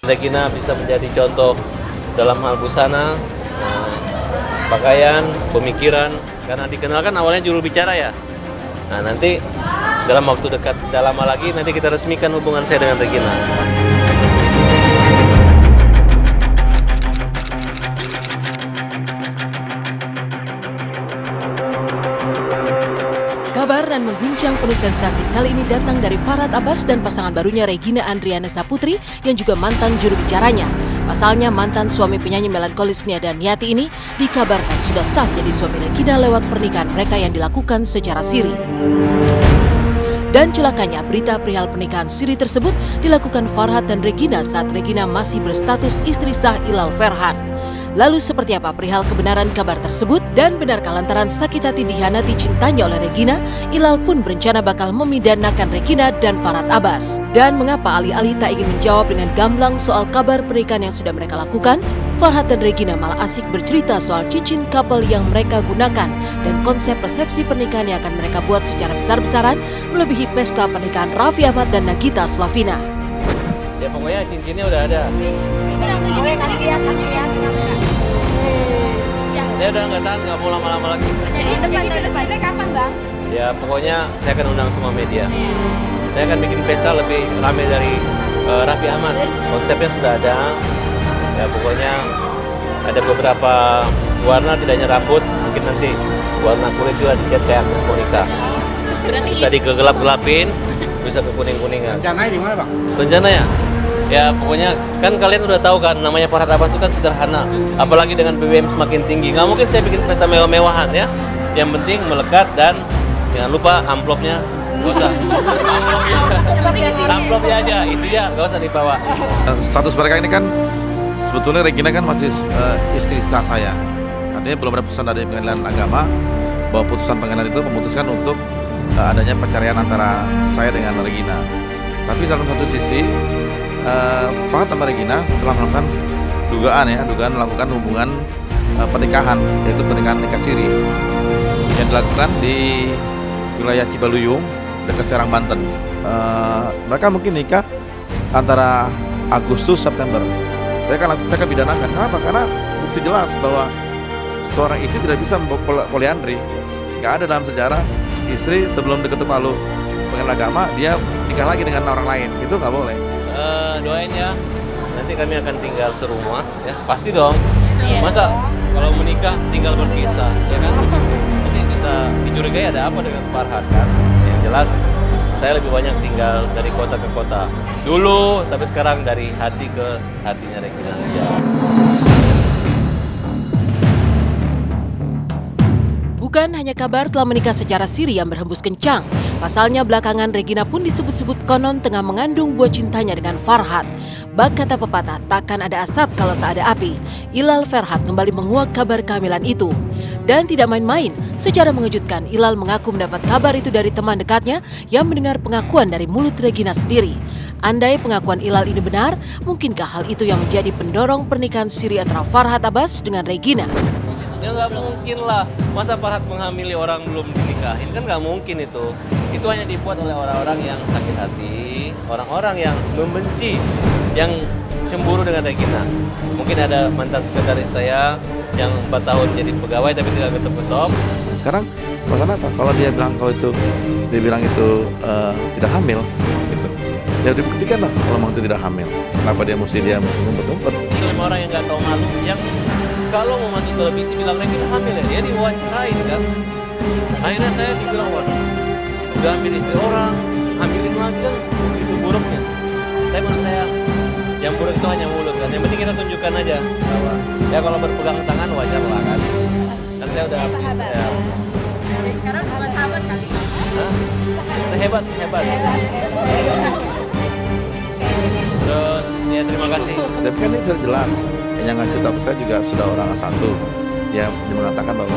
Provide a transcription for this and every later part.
Regina bisa menjadi contoh dalam hal busana, pakaian, pemikiran, karena dikenalkan awalnya juru bicara ya. Nah nanti dalam waktu dekat, tidak lama lagi nanti kita resmikan hubungan saya dengan Regina. Kabar dan mengguncang penuh sensasi kali ini datang dari Farhad Abbas dan pasangan barunya Regina Andriana Saputri yang juga mantan juru bicaranya. Pasalnya mantan suami penyanyi melankolis Nia Daniati ini dikabarkan sudah sah jadi suami Regina lewat pernikahan mereka yang dilakukan secara siri. Dan celakanya berita perihal pernikahan siri tersebut dilakukan Farhad dan Regina saat Regina masih berstatus istri sah Ilal Ferhan. Lalu seperti apa perihal kebenaran kabar tersebut? Dan benarkah lantaran sakit hati dihianati cintanya oleh Regina, Ilal pun berencana bakal memidanakan Regina dan Farhad Abbas? Dan mengapa alih-alih tak ingin menjawab dengan gamblang soal kabar pernikahan yang sudah mereka lakukan, Farhad dan Regina malah asik bercerita soal cincin couple yang mereka gunakan dan konsep resepsi pernikahan yang akan mereka buat secara besar-besaran melebihi pesta pernikahan Raffi Ahmad dan Nagita Slavina. Ya pokoknya cincinnya udah ada. Saya udah nggak tahan, nggak mau lama-lama lagi. Jadi resepnya kapan, Bang? Ya pokoknya saya akan undang semua media. Saya akan bikin pesta lebih ramai dari Raffi Ahmad. Konsepnya sudah ada. Ya pokoknya ada beberapa warna, tidak hanya rambut, mungkin nanti warna kulit juga dicat kayak Agnes Monica. Bisa digelap-gelapin, bisa ke kuning-kuningan. Rencananya di mana, Bang? Rencana ya? Ya pokoknya kan kalian udah tahu kan namanya Farhad Abbas itu kan sederhana, apalagi dengan BBM semakin tinggi. Nggak mungkin saya bikin pesta mewah-mewahan ya. Yang penting melekat dan jangan lupa amplopnya nggak usah. Amplopnya aja, isinya nggak usah dibawa. Status mereka ini kan sebetulnya Regina kan masih istri sah saya. Artinya belum ada putusan dari pengadilan agama bahwa putusan pengadilan itu memutuskan untuk adanya perceraian antara saya dengan Regina. Tapi dalam satu sisi Farhad sama Regina setelah melakukan dugaan melakukan hubungan pernikahan, yaitu pernikahan nikah siri yang dilakukan di wilayah Cibaluyung dekat Serang, Banten. Mereka mungkin nikah antara Agustus September. Saya akan pidanakan. Kenapa? Karena bukti jelas bahwa seorang istri tidak bisa poliandri. Nggak ada dalam sejarah istri sebelum diketuk palu pengadilan agama dia nikah lagi dengan orang lain. Itu nggak boleh. Doain ya, nanti kami akan tinggal serumah ya, pasti dong. Masa kalau menikah tinggal berpisah ya kan, nanti bisa dicurigai ada apa dengan Farhad kan. Yang jelas saya lebih banyak tinggal dari kota ke kota dulu, tapi sekarang dari hati ke hatinya Regina saja. Bukan hanya kabar telah menikah secara siri yang berhembus kencang. Pasalnya belakangan Regina pun disebut-sebut konon tengah mengandung buah cintanya dengan Farhad. Bak kata pepatah, takkan ada asap kalau tak ada api. Ilal Ferhan kembali menguak kabar kehamilan itu. Dan tidak main-main, secara mengejutkan Ilal mengaku mendapat kabar itu dari teman dekatnya yang mendengar pengakuan dari mulut Regina sendiri. Andai pengakuan Ilal ini benar, mungkinkah hal itu yang menjadi pendorong pernikahan siri antara Farhad Abbas dengan Regina? Ya nggak mungkin lah, masa Farhad menghamili orang belum dinikahin, kan nggak mungkin itu. Itu hanya dibuat oleh orang-orang yang sakit hati, orang-orang yang membenci, yang cemburu dengan Regina. Mungkin ada mantan sekretaris saya yang 4 tahun jadi pegawai tapi tidak ketep-ketep. Sekarang masalah apa? Kalau dia bilang itu tidak hamil, gitu. Ya dibuktikan lah kalau memang itu tidak hamil. Kenapa dia mesti ngumpet-ngumpet? Itu 5 orang yang nggak tahu malu, yang kalau mau masuk televisi bilang Regina hamil ya, dia diwawancarain kan. Akhirnya saya dibilang, waduh, udah ambil istri orang, hamilin lagi kan, itu buruknya. Tapi menurut saya, yang buruk itu hanya mulut kan. Yang penting kita tunjukkan aja bahwa ya kalau berpegang tangan wajar lah kan. Kan saya udah habis ya. Sekarang bukan sahabat kali. Hah? Sehebat. Terus ya terima kasih. Tapi kan ini sudah jelas. Yang ngasih tahu saya juga sudah orang satu. Dia mengatakan bahwa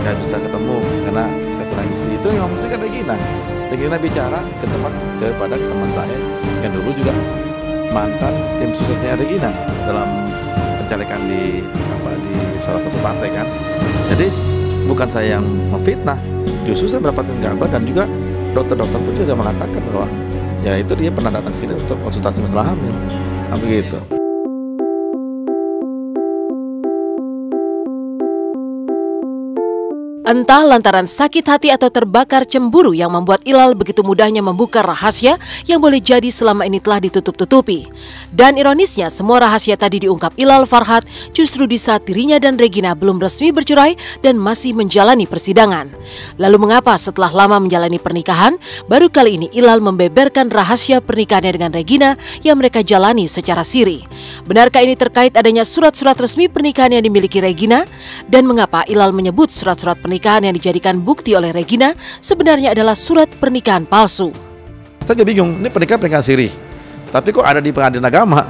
nggak bisa ketemu karena saya sedang isi. Itu yang mesti kan Regina bicara kepada teman saya yang dulu juga mantan tim suksesnya Regina dalam pencalekan di salah satu partai kan. Jadi bukan saya yang memfitnah, justru saya mendapatkan kabar dan juga dokter-dokter pun juga mengatakan bahwa ya itu dia pernah datang sini untuk konsultasi masalah hamil. Begitu. Entah lantaran sakit hati atau terbakar cemburu yang membuat Ilal begitu mudahnya membuka rahasia yang boleh jadi selama ini telah ditutup-tutupi. Dan ironisnya, semua rahasia tadi diungkap Ilal Farhat justru di saat dirinya dan Regina belum resmi bercerai dan masih menjalani persidangan. Lalu mengapa setelah lama menjalani pernikahan, baru kali ini Ilal membeberkan rahasia pernikahannya dengan Regina yang mereka jalani secara siri? Benarkah ini terkait adanya surat-surat resmi pernikahan yang dimiliki Regina? Dan mengapa Ilal menyebut surat-surat pernikahan yang dijadikan bukti oleh Regina sebenarnya adalah surat pernikahan palsu? Saya juga bingung, ini pernikahan siri, tapi kok ada di pengadilan agama?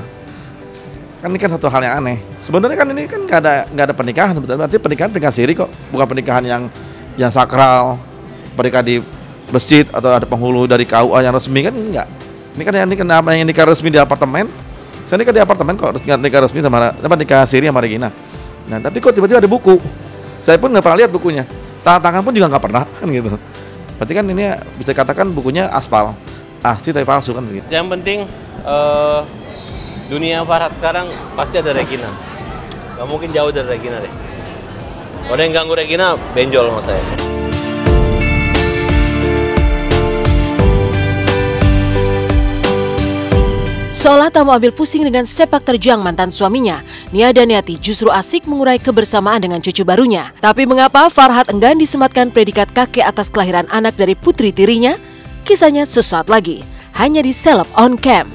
Kan ini kan satu hal yang aneh. Sebenarnya kan ini kan nggak ada pernikahan, berarti pernikahan siri kok, bukan pernikahan yang sakral, pernikahan di masjid atau ada penghulu dari KUA yang resmi, kan enggak. Ini kan yang nikah resmi di apartemen. Saya nikah di apartemen kok, nikah resmi sama nikah siri sama Regina. Nah, tapi kok tiba-tiba ada buku? Saya pun nggak pernah lihat bukunya, tanda tangan pun juga nggak pernah, kan gitu. Berarti kan ini bisa katakan bukunya aspal, asli tapi palsu kan gitu. Yang penting dunia Farhat sekarang pasti ada Regina. Gak mungkin jauh dari Regina deh. Kalau ada yang ganggu Regina, benjol sama saya. Seolah tak mau ambil pusing dengan sepak terjang mantan suaminya, Nia dan Yati justru asik mengurai kebersamaan dengan cucu barunya. Tapi mengapa Farhat enggan disematkan predikat kakek atas kelahiran anak dari putri tirinya? Kisahnya sesaat lagi, hanya di Seleb on Cam.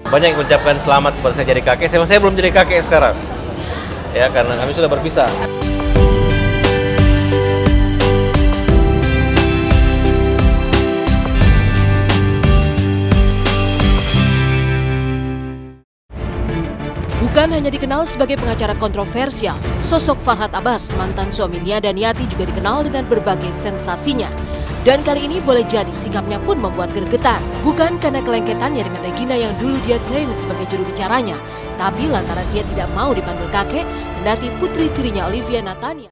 Banyak yang mengucapkan selamat kepada saya jadi kakek, saya belum jadi kakek sekarang. Ya, karena kami sudah berpisah. Bukan hanya dikenal sebagai pengacara kontroversial, sosok Farhat Abbas, mantan suami Nia dan Yati juga dikenal dengan berbagai sensasinya. Dan kali ini boleh jadi sikapnya pun membuat gregetan. Bukan karena kelengketannya dengan Regina yang dulu dia klaim sebagai juru bicaranya, tapi lantaran ia tidak mau dipanggil kakek, kendati putri tirinya Olivia Natania